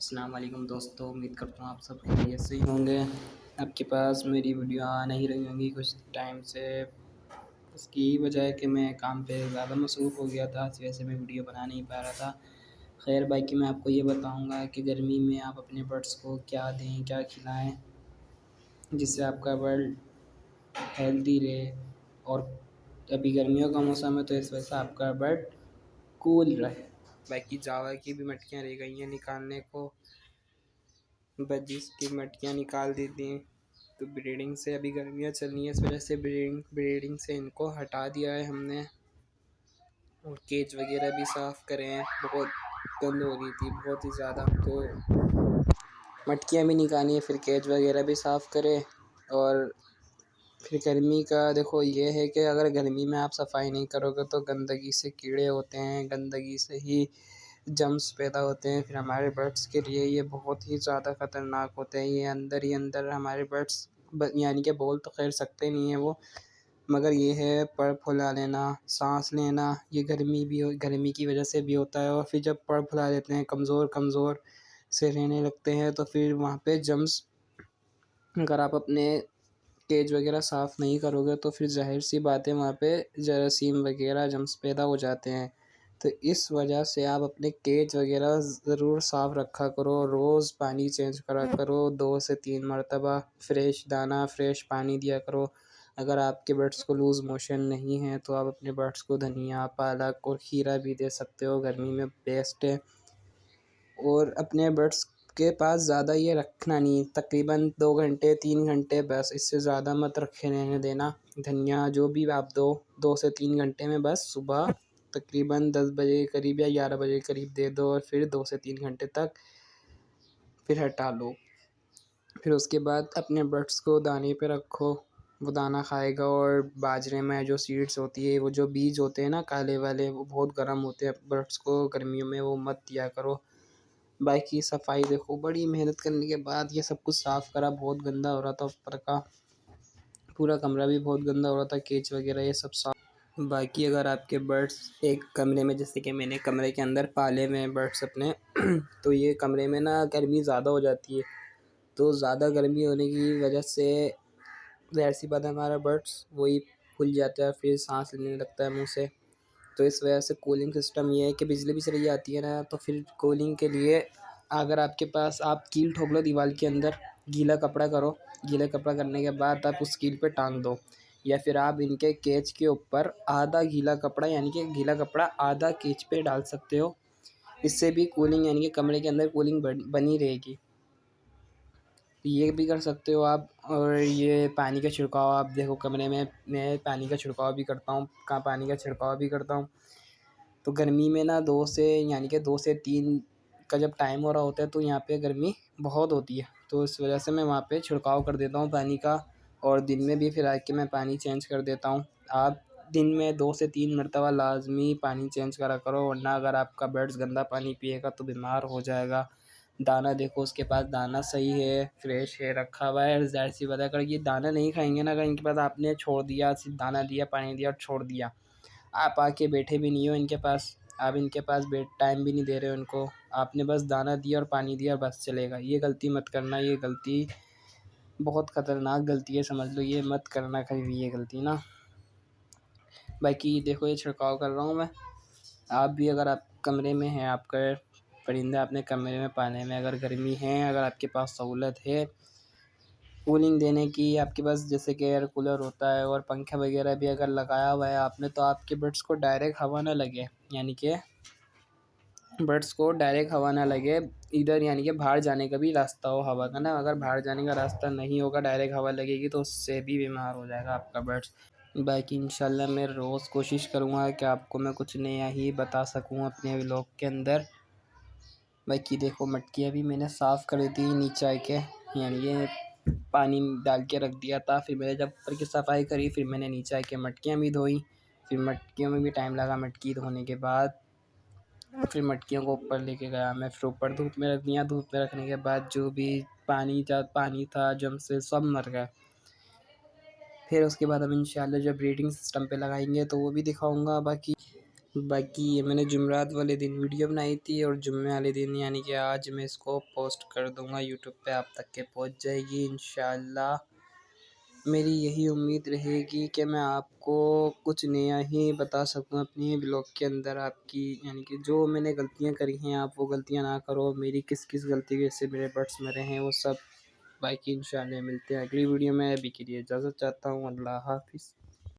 अस्सलाम वालेकुम दोस्तों, उम्मीद करता हूँ आप सब खैरियत से ही होंगे। आपके पास मेरी वीडियो आ नहीं रही होंगी कुछ टाइम से। उसकी वजह है कि मैं काम पे ज़्यादा मसरूफ़ हो गया था, इस वजह से मैं वीडियो बना नहीं पा रहा था। खैर बाकी मैं आपको ये बताऊँगा कि गर्मी में आप अपने बर्ड्स को क्या दें, क्या खिलाएँ जिससे आपका बर्ड हेल्दी रहे। और अभी गर्मियों का मौसम है तो इस वजह से आपका बर्ड कूल रहे। बाकी जावा की भी मटकियाँ रह गई हैं निकालने को, बजिस की मटकियाँ निकाल दी थी। तो ब्रीडिंग से अभी गर्मियाँ चल रही हैं, इस वजह से ब्रीडिंग से इनको हटा दिया है हमने। और केज वगैरह भी साफ़ करे हैं, बहुत गंद हो रही थी बहुत ही ज़्यादा। तो मटकियाँ भी निकाली हैं, फिर केज वगैरह भी साफ़ करें। और फिर गर्मी का देखो ये है कि अगर गर्मी में आप सफाई नहीं करोगे तो गंदगी से कीड़े होते हैं, गंदगी से ही जर्म्स पैदा होते हैं। फिर हमारे बर्ड्स के लिए ये बहुत ही ज़्यादा ख़तरनाक होते हैं। ये अंदर ही अंदर हमारे बर्ड्स यानी कि बोल तो खैर सकते नहीं हैं वो, मगर ये है पर फुला लेना, सांस लेना, ये गर्मी की वजह से भी होता है। और फिर जब पर फुला लेते हैं, कमज़ोर कमज़ोर से रहने लगते हैं, तो फिर वहाँ पे जर्म्स, अगर आप अपने केज वगैरह साफ़ नहीं करोगे तो फिर ज़ाहिर सी बात है वहाँ पे जरासीम वगैरह जर्म्स पैदा हो जाते हैं। तो इस वजह से आप अपने केज वगैरह ज़रूर साफ़ रखा करो, रोज़ पानी चेंज करा करो, 2 से 3 मरतबा, फ्रेश दाना फ्रेश पानी दिया करो। अगर आपके बर्ड्स को लूज़ मोशन नहीं है तो आप अपने बर्ड्स को धनिया, पालक और खीरा भी दे सकते हो, गर्मी में बेस्ट है। और अपने बर्ड्स के पास ज़्यादा ये रखना नहीं, तकरीबन 2 घंटे 3 घंटे बस, इससे ज़्यादा मत रखे रहने देना। धनिया जो भी आप दो 2 से 3 घंटे में बस सुबह तकरीबन 10 बजे के करीब या 11 बजे के करीब दे दो, और फिर 2 से 3 घंटे तक फिर हटा लो। फिर उसके बाद अपने बर्ड्स को दाने पे रखो, वो दाना खाएगा। और बाजरे में जो सीड्स होती है, वो जो बीज होते हैं ना काले वाले, वो बहुत गर्म होते हैं, बर्ड्स को गर्मियों में वो मत दिया करो। बाकी सफाई देखो, बड़ी मेहनत करने के बाद ये सब कुछ साफ़ करा, बहुत गंदा हो रहा था ऊपर का, पूरा कमरा भी बहुत गंदा हो रहा था, केच वगैरह ये सब साफ। बाकी अगर आपके बर्ड्स एक कमरे में, जैसे कि मैंने कमरे के अंदर पाले हुए हैं बर्ड्स अपने तो ये कमरे में ना गर्मी ज़्यादा हो जाती है, तो ज़्यादा गर्मी होने की वजह से ज़ाहिर सी बात है हमारा बर्ड्स वही फूल जाता है, फिर सांस लेने लगता है मुँह से। तो इस वजह से कूलिंग सिस्टम ये है कि बिजली भी चली जाती है ना, तो फिर कूलिंग के लिए अगर आपके पास, आप कील ठोक लो दीवार के अंदर, गीला कपड़ा करो, गीला कपड़ा करने के बाद आप उस कील पे टांग दो, या फिर आप इनके केज के ऊपर आधा गीला कपड़ा, यानी कि गीला कपड़ा आधा केज पे डाल सकते हो। इससे भी कूलिंग, यानी कि कमरे के अंदर कूलिंग बनी रहेगी। ये भी कर सकते हो आप। और ये पानी का छिड़काव, आप देखो कमरे में मैं पानी का छिड़काव भी करता हूँ, पानी का छिड़काव भी करता हूँ। तो गर्मी में ना 2 से, यानी कि 2 से 3 का जब टाइम हो रहा होता है तो यहाँ पे गर्मी बहुत होती है, तो इस वजह से मैं वहाँ पे छिड़काव कर देता हूँ पानी का। और दिन में भी फिर आके मैं पानी चेंज कर देता हूँ। आप दिन में 2 से 3 मरतबा लाजमी पानी चेंज करा करो, वरना अगर आपका बर्ड्स गंदा पानी पिएगा तो बीमार हो जाएगा। दाना देखो, उसके पास दाना सही है, फ्रेश है, रखा हुआ है। ज़ाहिर सी बात है अगर ये दाना नहीं खाएंगे ना, अगर इनके पास आपने छोड़ दिया, सिर्फ दाना दिया, पानी दिया और छोड़ दिया, आप आके बैठे भी नहीं हो इनके पास, आप इनके पास बैठ टाइम भी नहीं दे रहे हो इनको, आपने बस दाना दिया और पानी दिया बस चलेगा। ये गलती मत करना, ये गलती बहुत ख़तरनाक गलती है, समझ लो, ये मत करना कभी भी ये गलती ना। बाकी देखो ये छिड़काव कर रहा हूँ मैं। आप भी, अगर आप कमरे में हैं, आपका परिंदा अपने कमरे में पाले में, अगर गर्मी है, अगर आपके पास सहूलत है कूलिंग देने की, आपके पास जैसे कि एयर कूलर होता है और पंखे वगैरह भी अगर लगाया हुआ है आपने, तो आपके बर्ड्स को डायरेक्ट हवा ना लगे, यानी कि बर्ड्स को डायरेक्ट हवा ना लगे इधर, यानी कि बाहर जाने का भी रास्ता हो हवा का ना। अगर बाहर जाने का रास्ता नहीं होगा, डायरेक्ट हवा लगेगी, तो उससे भी बीमार हो जाएगा आपका बर्ड्स। बाकी इंशाल्लाह मैं रोज़ कोशिश करूँगा कि आपको मैं कुछ नया ही बता सकूँ अपने व्लॉग के अंदर। बाकी देखो मटकियाँ भी मैंने साफ़ कर दी नीचे आके, यानी ये पानी डाल के रख दिया था, फिर मैंने जब ऊपर की सफाई करी, फिर मैंने नीचे आके मटकियाँ भी धोई। फिर मटकियों में भी टाइम लगा, मटकी धोने के बाद फिर मटकियों को ऊपर लेके गया मैं, फिर ऊपर धूप में रख दिया। धूप में रखने के बाद जो भी पानी था जम से सब मर गया। फिर उसके बाद हम इंशाल्लाह जब ब्रीडिंग सिस्टम पे लगाएंगे तो वो भी दिखाऊंगा। बाकी बाकी ये मैंने जुमेरात वाले दिन वीडियो बनाई थी और जुम्मे वाले दिन यानी कि आज मैं इसको पोस्ट कर दूंगा यूट्यूब पे, आप तक के पहुंच जाएगी इंशाल्लाह। मेरी यही उम्मीद रहेगी कि मैं आपको कुछ नया ही बता सकूं अपनी ब्लॉग के अंदर। आपकी यानी कि जो मैंने गलतियां करी हैं आप वो गलतियां ना करो, मेरी किस किस गलती की वजह से मेरे बर्ड्स मरे हैं वो सब। बाकी इंशाल्लाह मिलते हैं अगली वीडियो में, अभी के लिए इजाज़त चाहता हूँ। अल्लाह हाफिज़।